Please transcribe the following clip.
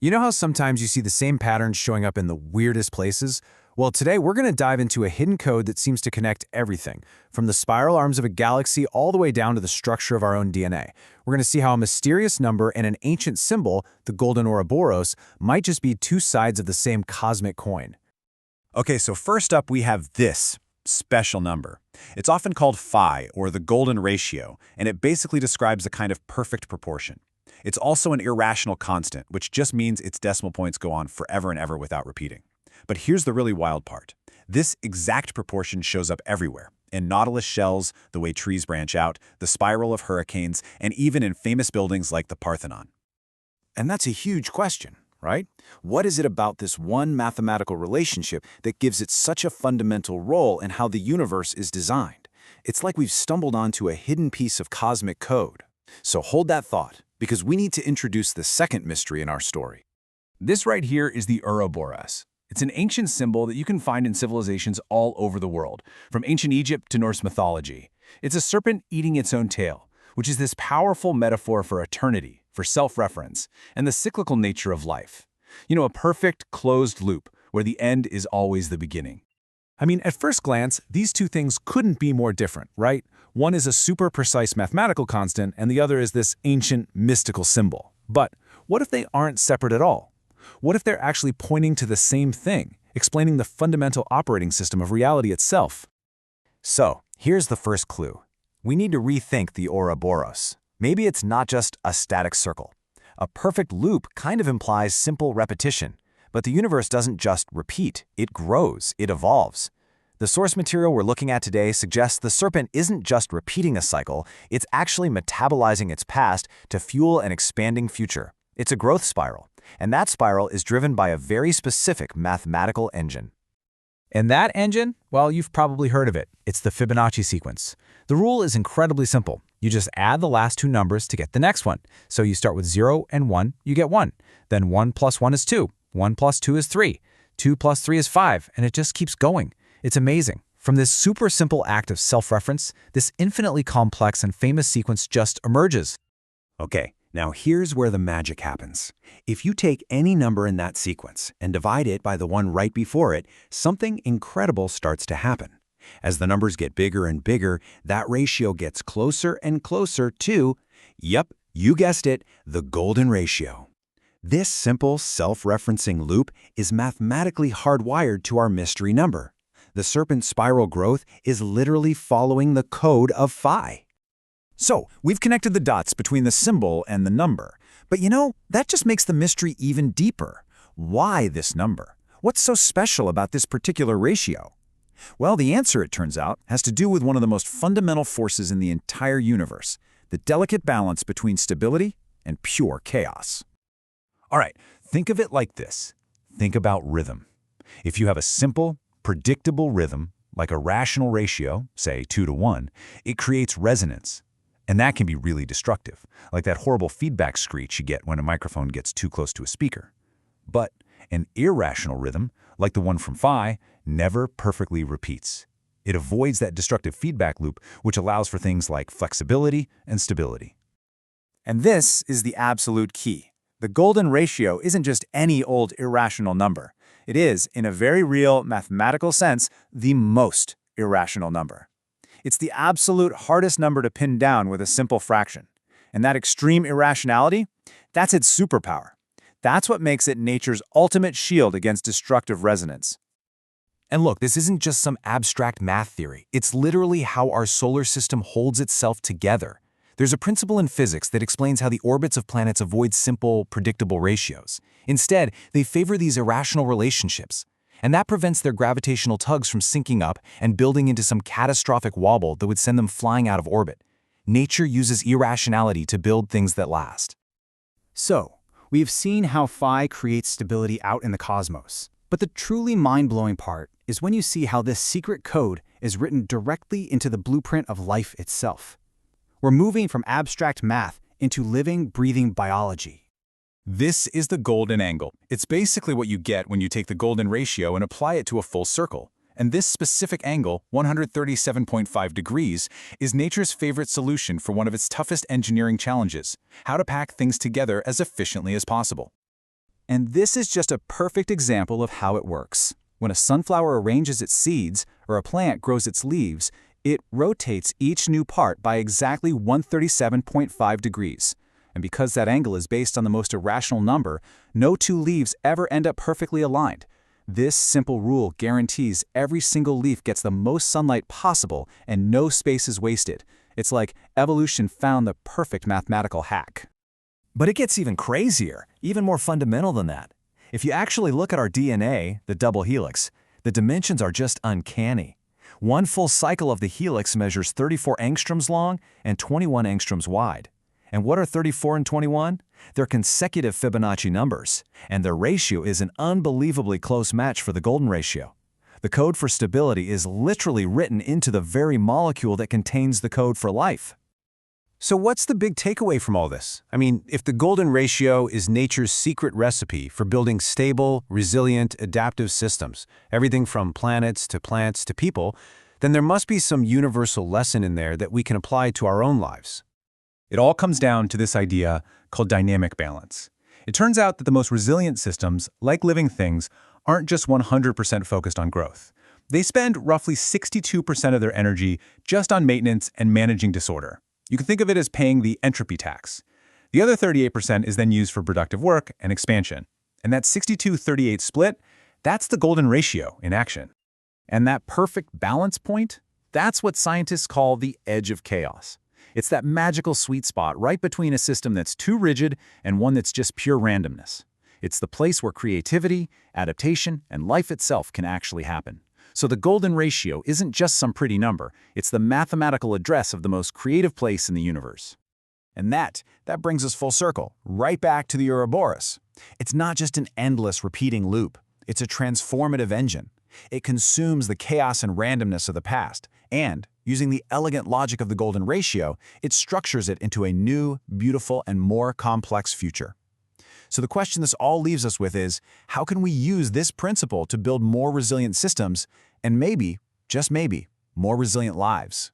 You know how sometimes you see the same patterns showing up in the weirdest places? Well, today we're going to dive into a hidden code that seems to connect everything, from the spiral arms of a galaxy all the way down to the structure of our own DNA. We're going to see how a mysterious number and an ancient symbol, the golden Ouroboros, might just be two sides of the same cosmic coin. Okay, so first up we have this special number. It's often called phi, or the golden ratio, and it basically describes a kind of perfect proportion. It's also an irrational constant, which just means its decimal points go on forever and ever without repeating. But here's the really wild part. This exact proportion shows up everywhere. In nautilus shells, the way trees branch out, the spiral of hurricanes, and even in famous buildings like the Parthenon. And that's a huge question, right? What is it about this one mathematical relationship that gives it such a fundamental role in how the universe is designed? It's like we've stumbled onto a hidden piece of cosmic code. So hold that thought, because we need to introduce the second mystery in our story. This right here is the Ouroboros. It's an ancient symbol that you can find in civilizations all over the world, from ancient Egypt to Norse mythology. It's a serpent eating its own tail, which is this powerful metaphor for eternity, for self-reference, and the cyclical nature of life. You know, a perfect closed loop where the end is always the beginning. I mean, at first glance, these two things couldn't be more different, right? One is a super precise mathematical constant, and the other is this ancient mystical symbol. But what if they aren't separate at all? What if they're actually pointing to the same thing, explaining the fundamental operating system of reality itself? So, here's the first clue. We need to rethink the Ouroboros. Maybe it's not just a static circle. A perfect loop kind of implies simple repetition. But the universe doesn't just repeat, it grows, it evolves. The source material we're looking at today suggests the serpent isn't just repeating a cycle, it's actually metabolizing its past to fuel an expanding future. It's a growth spiral, and that spiral is driven by a very specific mathematical engine. And that engine? Well, you've probably heard of it. It's the Fibonacci sequence. The rule is incredibly simple. You just add the last two numbers to get the next one. So you start with 0 and 1, you get 1. Then 1 plus 1 is 2. 1 plus 2 is 3. 2 plus 3 is 5, and it just keeps going. It's amazing. From this super simple act of self-reference, this infinitely complex and famous sequence just emerges. Okay, now here's where the magic happens. If you take any number in that sequence and divide it by the one right before it, something incredible starts to happen. As the numbers get bigger and bigger, that ratio gets closer and closer to, yep, you guessed it, the golden ratio. This simple self-referencing loop is mathematically hardwired to our mystery number. The serpent's spiral growth is literally following the code of phi. So, we've connected the dots between the symbol and the number. But you know, that just makes the mystery even deeper. Why this number? What's so special about this particular ratio? Well, the answer, it turns out, has to do with one of the most fundamental forces in the entire universe, the delicate balance between stability and pure chaos. All right, think of it like this. Think about rhythm. If you have a simple, predictable rhythm, like a rational ratio, say 2 to 1, it creates resonance. And that can be really destructive, like that horrible feedback screech you get when a microphone gets too close to a speaker. But an irrational rhythm, like the one from phi, never perfectly repeats. It avoids that destructive feedback loop, which allows for things like flexibility and stability. And this is the absolute key. The golden ratio isn't just any old irrational number. It is, in a very real mathematical sense, the most irrational number. It's the absolute hardest number to pin down with a simple fraction. And that extreme irrationality, that's its superpower. That's what makes it nature's ultimate shield against destructive resonance. And look, this isn't just some abstract math theory. It's literally how our solar system holds itself together. There's a principle in physics that explains how the orbits of planets avoid simple, predictable ratios. Instead, they favor these irrational relationships. And that prevents their gravitational tugs from syncing up and building into some catastrophic wobble that would send them flying out of orbit. Nature uses irrationality to build things that last. So, we've seen how phi creates stability out in the cosmos. But the truly mind-blowing part is when you see how this secret code is written directly into the blueprint of life itself. We're moving from abstract math into living, breathing biology. This is the golden angle. It's basically what you get when you take the golden ratio and apply it to a full circle. And this specific angle, 137.5 degrees, is nature's favorite solution for one of its toughest engineering challenges: how to pack things together as efficiently as possible. And this is just a perfect example of how it works. When a sunflower arranges its seeds or a plant grows its leaves, it rotates each new part by exactly 137.5 degrees. And because that angle is based on the most irrational number, no two leaves ever end up perfectly aligned. This simple rule guarantees every single leaf gets the most sunlight possible and no space is wasted. It's like evolution found the perfect mathematical hack. But it gets even crazier, even more fundamental than that. If you actually look at our DNA, the double helix, the dimensions are just uncanny. One full cycle of the helix measures 34 angstroms long and 21 angstroms wide. And what are 34 and 21? They're consecutive Fibonacci numbers, and their ratio is an unbelievably close match for the golden ratio. The code for stability is literally written into the very molecule that contains the code for life. So what's the big takeaway from all this? I mean, if the golden ratio is nature's secret recipe for building stable, resilient, adaptive systems, everything from planets to plants to people, then there must be some universal lesson in there that we can apply to our own lives. It all comes down to this idea called dynamic balance. It turns out that the most resilient systems, like living things, aren't just 100% focused on growth. They spend roughly 62% of their energy just on maintenance and managing disorder. You can think of it as paying the entropy tax. The other 38% is then used for productive work and expansion. And that 62-38 split, that's the golden ratio in action. And that perfect balance point, that's what scientists call the edge of chaos. It's that magical sweet spot right between a system that's too rigid and one that's just pure randomness. It's the place where creativity, adaptation, and life itself can actually happen. So the golden ratio isn't just some pretty number, it's the mathematical address of the most creative place in the universe. And that brings us full circle, right back to the Ouroboros. It's not just an endless repeating loop, it's a transformative engine. It consumes the chaos and randomness of the past, and, using the elegant logic of the golden ratio, it structures it into a new, beautiful, and more complex future. So the question this all leaves us with is, how can we use this principle to build more resilient systems and maybe, just maybe, more resilient lives?